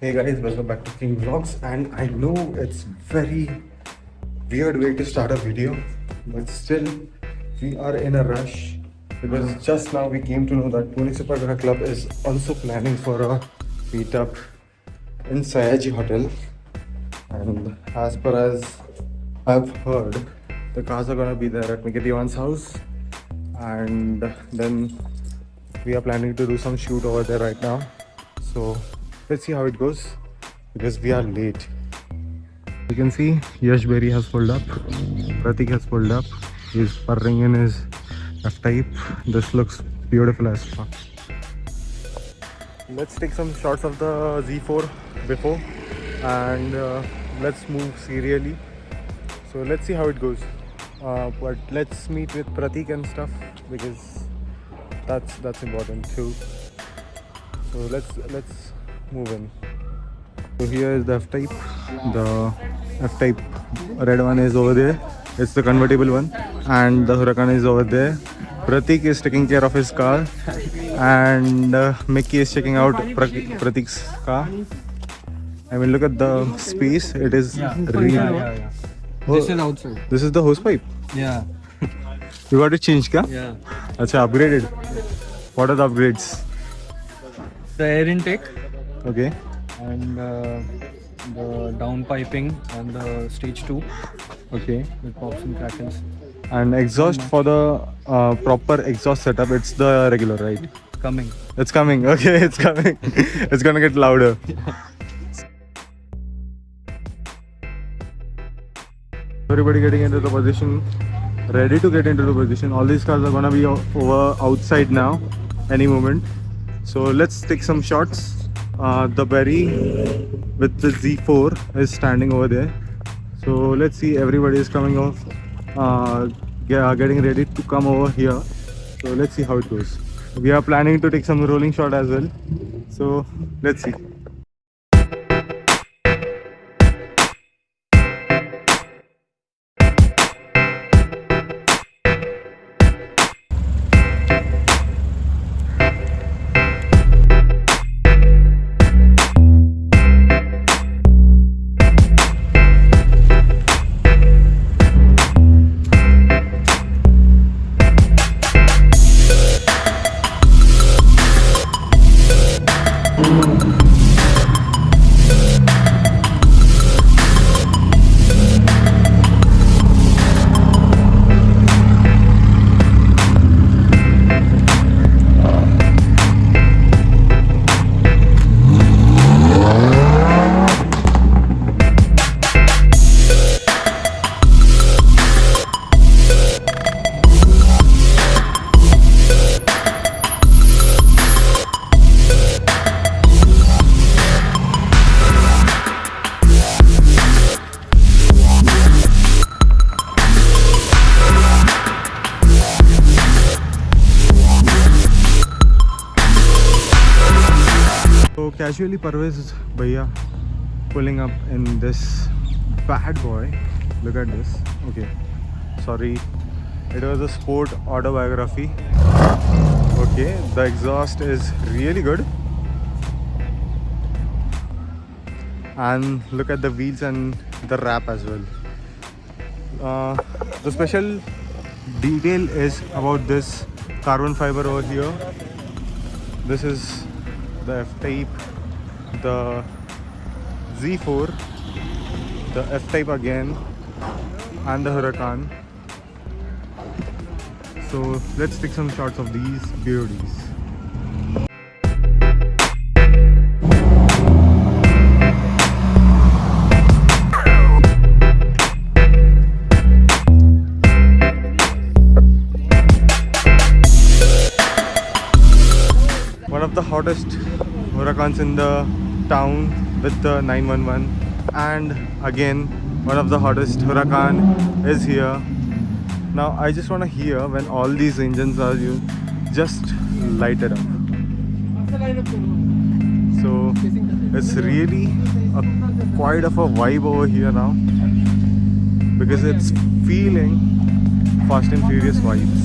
Hey guys, welcome back to King Vlogs, and I know it's very weird way to start a video, but still we are in a rush because just now we came to know that Pune Supercars Club is also planning for a meetup in Sayaji Hotel, and as per as I've heard, the cars are gonna be there at Mikitiwan's house, and then we are planning to do some shoot over there right now. So let's see how it goes because we are late. You can see Yash Berry has pulled up, Pratik has pulled up, he's purring in his F-type. This looks beautiful as fuck. Let's take some shots of the Z4 before and let's move serially. So let's see how it goes. But let's meet with Pratik and stuff because that's important too. So let's move in. So here is the F-type. The F-type red one is over there. It's the convertible one, and the Huracan is over there. Pratik is taking care of his car, and Mickey is checking out Pratik's car. I mean, look at the space. It is really. Yeah. This is outside. This is the hose pipe. Yeah. You got to change, kya? Yeah. Acha, upgraded. What are the upgrades? The air intake Okay. and the down piping and the stage 2 Okay. with pops and crackers. And exhaust for the proper exhaust setup, it's the regular, right? Coming. It's coming. Okay, it's coming. It's gonna get louder. Everybody getting into the position, ready to get into the position. All these cars are gonna be over outside now, any moment. So let's take some shots. The Berry with the Z4 is standing over there. So let's see, everybody is coming off, getting ready to come over here. So let's see how it goes. We are planning to take some rolling shot as well. So let's see. So casually Parvez Bhaiya pulling up in this bad boy. Look at this. Okay, sorry, it was a sport autobiography. Okay, the exhaust is really good, and look at the wheels and the wrap as well. The special detail is about this carbon fiber over here. This is the F-type, the Z4, the F-type again, and the Huracan. So let's take some shots of these beauties. One of the hottest Huracans in the town with the 911, and again one of the hottest Huracan is here. Now I just want to hear when all these engines are used, just light it up. So it's really quite of a vibe over here now because it's feeling Fast and Furious vibes.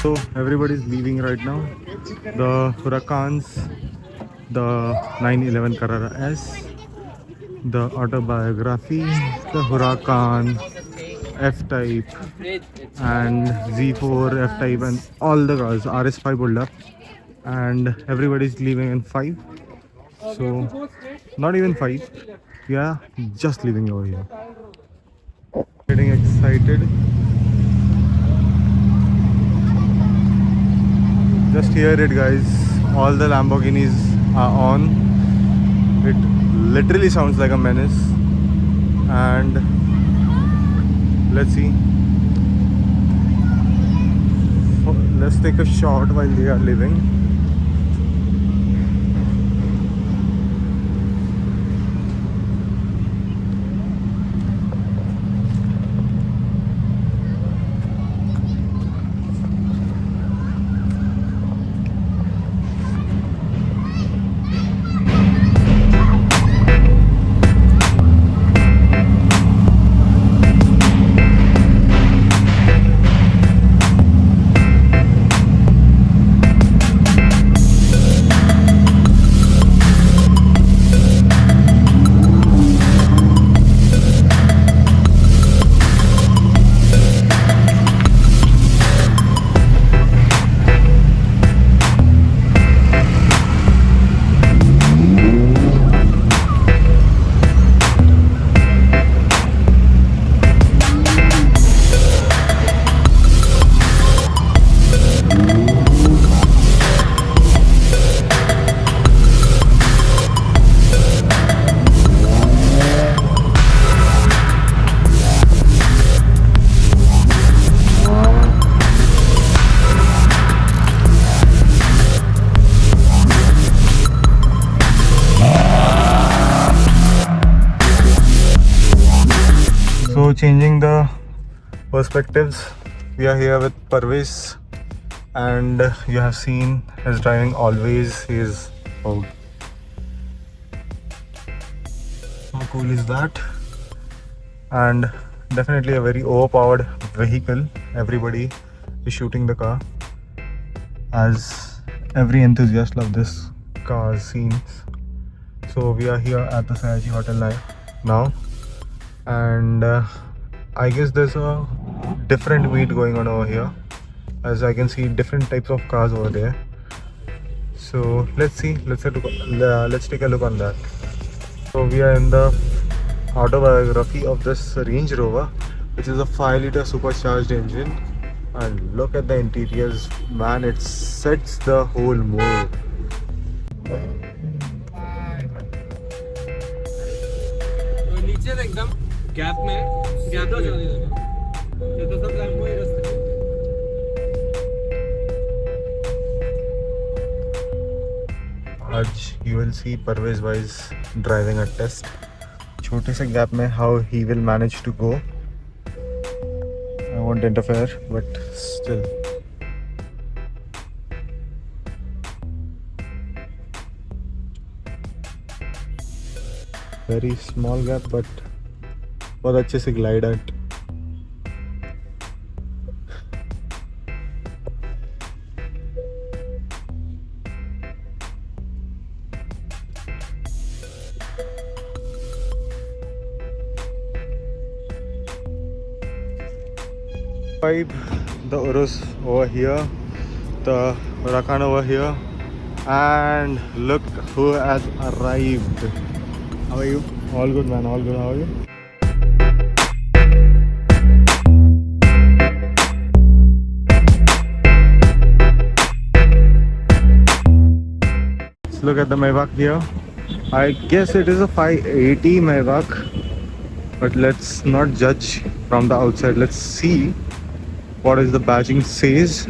So everybody's leaving right now. The Huracans, the 911 Carrera S, the autobiography, the Huracan, F-type, and Z4 F-type, and all the cars. RS5 pulled up, and everybody's leaving in 5. So not even 5. Yeah, just leaving over here. Getting excited. Just hear it, guys. All the Lamborghinis are on. It literally sounds like a menace. And let's see. Let's take a shot while they are leaving. So changing the perspectives, we are here with Parvez, and you have seen his driving always. He is out. How cool is that? And definitely a very overpowered vehicle. Everybody is shooting the car, as every enthusiast of this car seems. So we are here at the Sayaji Hotel now, and I guess there's a different meet going on over here, as I can see different types of cars over there. So let's see, let's take a look on that. So we are in the autobiography of this Range Rover, which is a 5-liter supercharged engine, and look at the interiors, man, it sets the whole mood. नीचे एकदम gap में ज्यादा जल्दी लगा ये तो सब Lambo ही रास्ते आज you will see Parvez Bhai's driving a test. छोटे से गैप में how he will manage to go. I won't interfere, but still. Very small gap, but बहुत अच्छे से glide at. The urus over here, the huracan over here, and look who has arrived. How are you? All good, man, all good. How are you? Let's look at the Maybach here. I guess it is a 580 Maybach, but let's not judge from the outside. Let's see what is the badging says.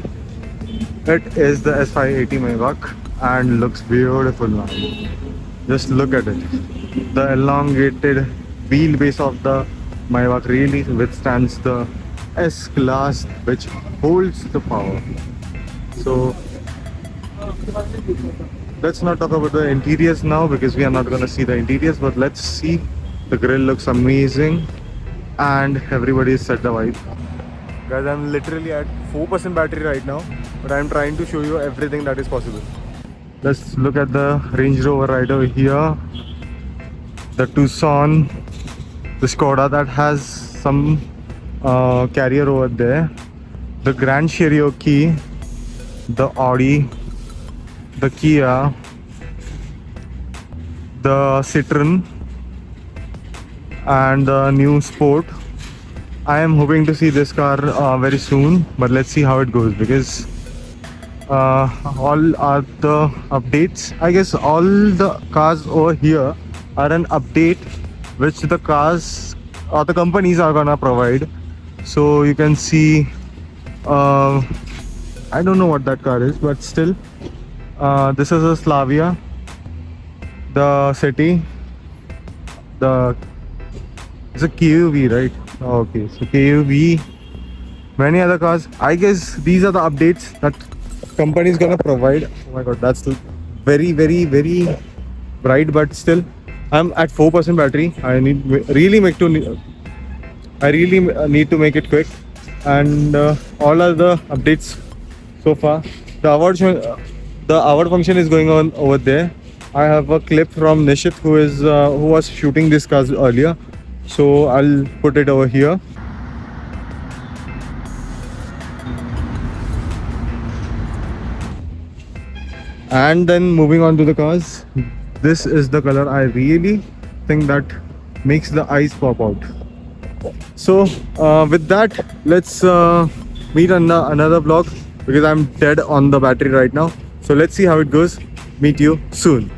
It is the S580 Maybach and looks beautiful, man. Just look at it. The elongated wheelbase of the Maybach really withstands the S-Class, which holds the power. So let's not talk about the interiors now, because we are not going to see the interiors, but let's see. The grille looks amazing and everybody is set the vibe. Guys, I'm literally at 4% battery right now, but I'm trying to show you everything that is possible. Let's look at the Range Rover right over here. The Tucson, the Skoda that has some carrier over there, the Grand Cherokee, the Audi, the Kia, the Citroen, and the new Sport. I am hoping to see this car very soon, but let's see how it goes, because all are the updates. I guess all the cars over here are an update which the cars or the companies are gonna provide. So you can see, I don't know what that car is, but still, this is a Slavia, the city, it's a KUV, right? Okay, so KUV, many other cars. I guess these are the updates that company is gonna provide. Oh my god, that's very bright, but still, I'm at 4% battery. I really need to make it quick, and all are the updates so far. The award function is going on over there. I have a clip from Nishit who was shooting this cars earlier, so I'll put it over here. And then moving on to the cars, this is the color I really think that makes the eyes pop out. So with that, let's meet on another vlog, because I'm dead on the battery right now. So let's see how it goes. Meet you soon.